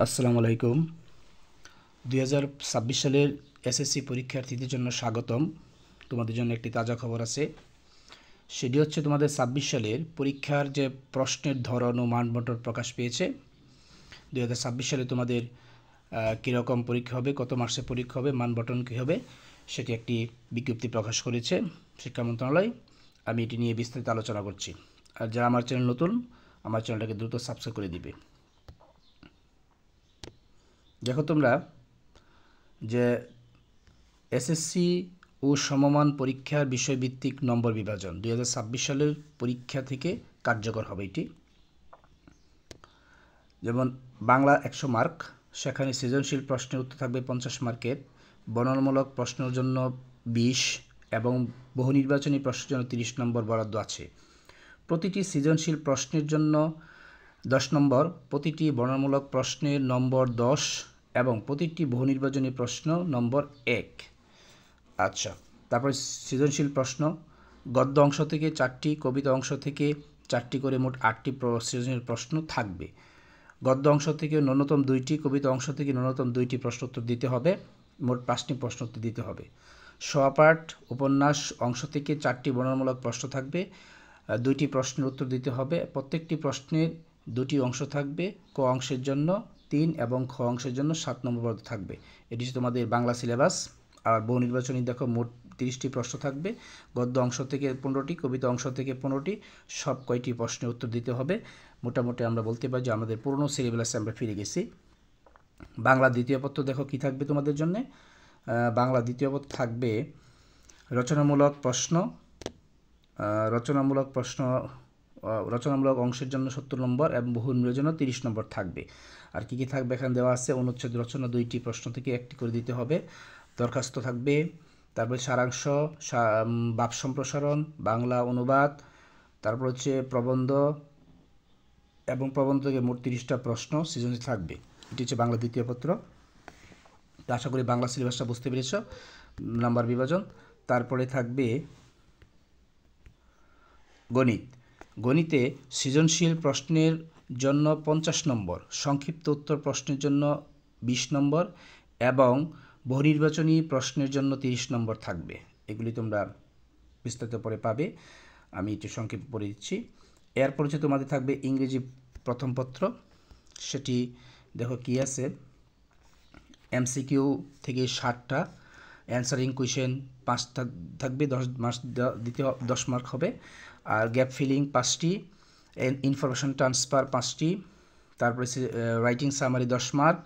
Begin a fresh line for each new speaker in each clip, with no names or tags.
আসসালামু আলাইকুম। 2026 সালের এসএসসি পরীক্ষার্থীদের জন্য স্বাগতম। তোমাদের জন্য একটি তাজা খবর আছে। সেটি হচ্ছে তোমাদের 26 সালের পরীক্ষার যে প্রশ্নের ধরন ও মানবন্টন প্রকাশ পেয়েছে। 2026 সালে তোমাদের কীরকম পরীক্ষা হবে, কত মার্কসের পরীক্ষা হবে, মানবন্টন কী হবে, সেটি একটি বিজ্ঞপ্তি প্রকাশ করেছে শিক্ষা মন্ত্রণালয়। আমি এটি নিয়ে বিস্তারিত আলোচনা করছি। আর যারা আমার চ্যানেল নতুন, আমার চ্যানেলটাকে দ্রুত সাবস্ক্রাইব করে দিবে। দেখো তোমরা যে এসএসসি ও সমমান পরীক্ষার বিষয়ভিত্তিক নম্বর বিভাজন 2026 সালের পরীক্ষা থেকে কার্যকর হবে এটি। যেমন বাংলা 100 মার্ক, সেখানে সৃজনশীল প্রশ্নের উত্তর থাকবে 50 মার্কের, বর্ণনামূলক প্রশ্নের জন্য 20 এবং বহু নির্বাচনী প্রশ্নের জন্য 30 নম্বর বরাদ্দ আছে। প্রতিটি সৃজনশীল প্রশ্নের জন্য 10 নম্বর, প্রতিটি বর্ণনামূলক প্রশ্নের নম্বর 10 এবং প্রতিটি বহু নির্বাচনী প্রশ্ন নম্বর 1। আচ্ছা, তারপরে সৃজনশীল প্রশ্ন গদ্য অংশ থেকে 4টি, কবিতা অংশ থেকে 4টি করে মোট 8টি সৃজনশীল প্রশ্ন থাকবে। গদ্য অংশ থেকে ন্যূনতম 2টি, কবিতা অংশ থেকে ন্যূনতম 2টি প্রশ্ন উত্তর দিতে হবে, মোট 5টি প্রশ্ন উত্তর দিতে হবে। সোয়াপাঠ উপন্যাস অংশ থেকে 4টি বর্ণনামূলক প্রশ্ন থাকবে, 2টি প্রশ্নের উত্তর দিতে হবে। প্রত্যেকটি প্রশ্নের 2টি অংশ থাকবে, ক অংশের জন্য 3 এবং খ অংশের জন্য 7 নম্বর বরাদ্দ থাকবে। এটি হচ্ছে তোমাদের বাংলা সিলেবাস। আর বহু নির্বাচনী দেখো মোট 30টি প্রশ্ন থাকবে, গদ্য অংশ থেকে 15টি, কবিতা অংশ থেকে 15টি, সব কয়টি প্রশ্নের উত্তর দিতে হবে। মোটামুটি আমরা বলতে পারি যে আমাদের পুরনো সিলেবাসে আমরা ফিরে গেছি। বাংলা দ্বিতীয় পত্র দেখো কি থাকবে তোমাদের জন্য। বাংলা দ্বিতীয় পত্র থাকবে রচনামূলক প্রশ্ন, রচনামূলক অংশের জন্য 70 নম্বর এবং বহু নির্বাচনের জন্য 30 নম্বর থাকবে। আর কি কি থাকবে এখানে দেওয়া আছে, অনুচ্ছেদ রচনা 2টি প্রশ্ন থেকে 1টি করে দিতে হবে, দরখাস্ত থাকবে, তারপরে সারাংশ, ভাব সম্প্রসারণ, বাংলা অনুবাদ, তারপর হচ্ছে প্রবন্ধ এবং প্রবন্ধ থেকে মোট 30টা প্রশ্ন সৃজনশীল থাকবে। এটি হচ্ছে বাংলা দ্বিতীয় পত্র। তো আশা করি বাংলা সিলেবাসটা বুঝতে পেরেছ, নাম্বার বিভাজন। তারপরে থাকবে গণিত। গণিতে সৃজনশীল প্রশ্নের জন্য 50 নম্বর, সংক্ষিপ্ত উত্তর প্রশ্নের জন্য 20 নম্বর এবং বহুনির্বাচনী প্রশ্নের জন্য 30 নম্বর থাকবে। এগুলি তোমরা বিস্তারিত পরে পাবে, আমি একটু সংক্ষেপ পড়ে দিচ্ছি। এরপর হচ্ছে তোমাদের থাকবে ইংরেজি প্রথম পত্র। সেটি দেখো কি আছে, এমসিকিউ থেকে 60টা, অ্যান্সারিং কোয়েশ্চেন 5টা থাকবে, 10 মার্ক হবে। আর গ্যাপ ফিলিং 5টি, ইনফরমেশন ট্রান্সফার 5টি, তারপরে writing summary 10 mark,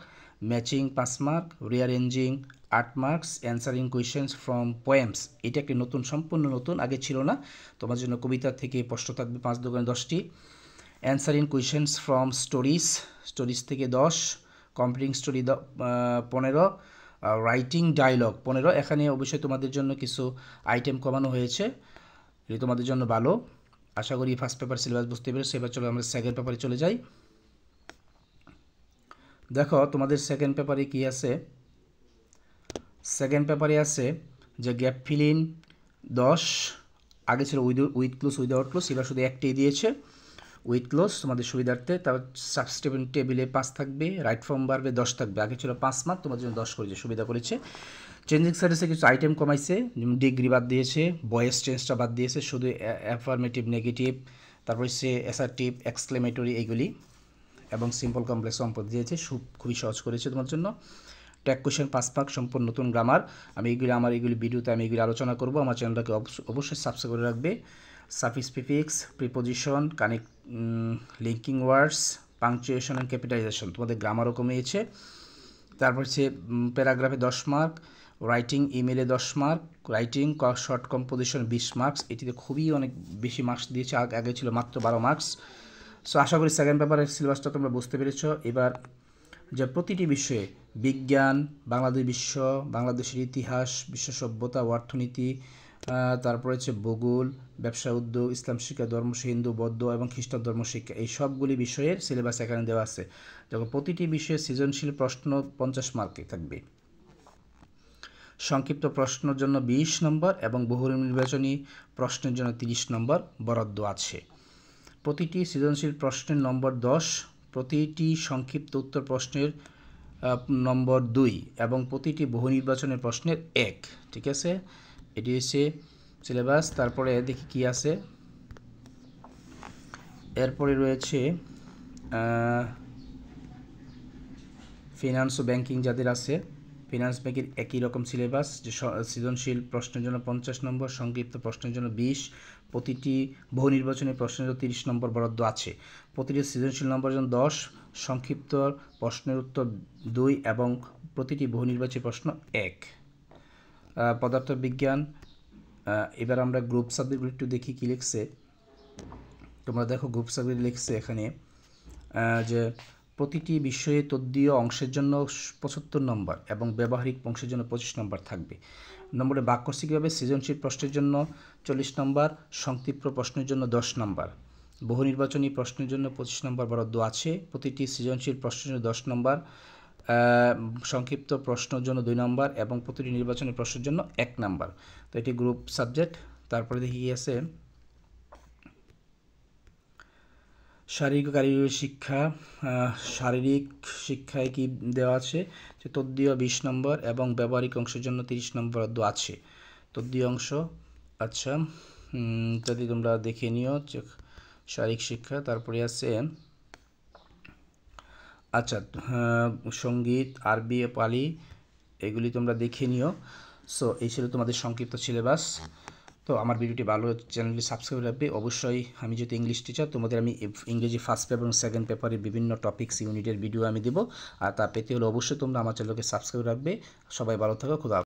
matching 5 mark, rearranging 8 marks, answering questions from poems. এটা একটি নতুন, সম্পূর্ণ নতুন, আগে ছিল না। তোমার জন্য কবিতা থেকে প্রশ্ন থাকবে 5 দোকানে 10টি, অ্যান্সারিং কোয়েশ্চেন্স ফ্রম স্টোরিজ থেকে 10, কমপ্লিটিং স্টোরি 15, রাইটিং ডায়লগ 15। এখানে অবশ্যই তোমাদের জন্য কিছু আইটেম কমানো হয়েছে, এটি তোমাদের জন্য ভালো। আশা করি ফার্স্ট পেপার সিলেবাস বুঝতে পেরেছি। এবার চলো আমরা সেকেন্ড পেপারে চলে যাই। দেখো তোমাদের সেকেন্ড পেপারে কি আছে, সেকেন্ড পেপারে আছে যে গ্যাপ ফিলিং 10, আগে ছিল উইথ ক্লোজ উইদাউট ক্লোজ, এবার শুধু একটাই দিয়েছে উইথ ক্লোজ তোমাদের সুবিধার্থে। তারপর সাবস্টিটিউয়েন্ট টেবিলে 5 থাকবে, রাইট ফর্ম বাড়বে 10 থাকবে, আগে ছিল 5 মার্ক, তোমাদের জন্য 10 করেছে, সুবিধা করেছে। চেঞ্জিং সার্ভিসে কিছু আইটেম কমাইছে, যেমন ডিগ্রি বাদ দিয়েছে, ভয়েস চেঞ্জটা বাদ দিয়েছে, শুধু অ্যাফার্মেটিভ, নেগেটিভ, তারপর হচ্ছে অ্যাসার্টিভ, এক্সক্লেমেটরি এইগুলি, এবং সিম্পল কমপ্লেক্স সম্পদ দিয়েছে, খুবই সহজ করেছে তোমার জন্য। ট্যাগ কোয়েশ্চেন 5 মার্ক, সম্পূর্ণ নতুন গ্রামার। আমি এইগুলি ভিডিওতে আমি এগুলি আলোচনা করব, আমার চ্যানেলটাকে অবশ্যই সাবস্ক্রাইব করে রাখবে। Suffix, prefix, preposition, connect, linking words, punctuation and capitalisation, তোমাদের গ্রামারও কমিয়েছে। তারপর হচ্ছে প্যারাগ্রাফে 10 মার্ক, রাইটিং ইমেলে 10 mark, writing short composition 20 marks. এটিতে খুবই অনেক বেশি মার্কস দিয়েছে, আগে ছিল মাত্র 12 মার্কস। সো আশা করি সেকেন্ড পেপারের সিলেবাসটা তোমরা বুঝতে পেরেছ। এবার যে প্রতিটি বিষয়ে বিজ্ঞান, বাংলাদেশ বিশ্ব, বাংলাদেশের ইতিহাস, বিশ্ব সভ্যতা ও অর্থনীতি, তারপরে হচ্ছে ভূগোল, ব্যবসা উদ্যোগ, ইসলাম শিক্ষা, ধর্ম, হিন্দু, বৌদ্ধ এবং খ্রিস্টান ধর্ম শিক্ষা, এই সবগুলি বিষয়ের সিলেবাস এখানে দেওয়া আছে। যখন প্রতিটি বিষয়ে সৃজনশীল প্রশ্ন 50 মার্কে থাকবে, সংক্ষিপ্ত প্রশ্নের জন্য 20 নম্বর এবং বহু নির্বাচনী প্রশ্নের জন্য 30 নম্বর বরাদ্দ আছে। প্রতিটি সৃজনশীল প্রশ্নের নম্বর 10, প্রতিটি সংক্ষিপ্ত উত্তর প্রশ্নের নম্বর 2 এবং প্রতিটি বহু নির্বাচনের প্রশ্নের 1। ঠিক আছে, এটি হচ্ছে সিলেবাস। তারপরে দেখি কি আছে, এরপরে রয়েছে ফিনান্স ও ব্যাংকিং যাদের আছে, ফিনান্স ব্যাংকের একই রকম সিলেবাস, যে সৃজনশীল প্রশ্নের জন্য 50 নম্বর, সংক্ষিপ্ত প্রশ্নের জন্য 20, প্রতিটি বহু নির্বাচনী প্রশ্নের জন্য 30 নম্বর বরাদ্দ আছে। প্রতিটি সৃজনশীল নম্বরের জন্য 10, সংক্ষিপ্ত প্রশ্নের উত্তর 2 এবং প্রতিটি বহু নির্বাচনী প্রশ্ন 1। পদার্থবিজ্ঞান, এবার আমরা গ্রুপ সাবজেক্টগুলো একটু দেখি কি লিখছে। তোমরা দেখো গ্রুপ সাবজেক্ট লিখছে এখানে যে প্রতিটি বিষয়ে তদ্বীয় অংশের জন্য 75 নম্বর এবং ব্যবহারিক অংশের জন্য 25 নম্বর থাকবে। নম্বরে বাক্যসিকভাবে সৃজনশীল প্রশ্নের জন্য 40 নম্বর, সংক্ষিপ্ত প্রশ্নের জন্য 10 নম্বর, বহু নির্বাচনী প্রশ্নের জন্য 25 নম্বর বরাদ্দ আছে। প্রতিটি সৃজনশীল প্রশ্নের জন্য 10 নম্বর, সংক্ষিপ্ত প্রশ্নের জন্য 2 নম্বর এবং প্রতিটি নির্বাচনী প্রশ্নের জন্য 1 নম্বর। তো এটি গ্রুপ সাবজেক্ট। তারপরে দেখি কি আছে, শারীরিক ও কারিগরি শিক্ষা। শারীরিক শিক্ষায় কি দেওয়া আছে যে তদ্বীয় 20 নম্বর এবং ব্যবহারিক অংশের জন্য 30 নম্বর বরাদ্দ আছে। তদ্বীয় অংশ, আচ্ছা, যদি তোমরা দেখে নিও শারীরিক শিক্ষা। তারপরে আছে আচ্ছা সঙ্গীত, আরবি, পালি, এগুলি তোমরা দেখে নিও। সো এই ছিল তোমাদের সংক্ষিপ্ত সিলেবাস। তো আমার ভিডিওটি ভালো, চ্যানেলটি সাবস্ক্রাইব রাখবে অবশ্যই। আমি যেহেতু ইংলিশ টিচার, তোমাদের আমি ইংরেজি ফার্স্ট পেপার এবং সেকেন্ড পেপারের বিভিন্ন টপিকস ইউনিটের ভিডিও আমি দেবো, আর তা পেতে হলে অবশ্যই তোমরা আমার চ্যানেলকে সাবস্ক্রাইব রাখবে। সবাই ভালো থাকো, খোদা হাফেজ।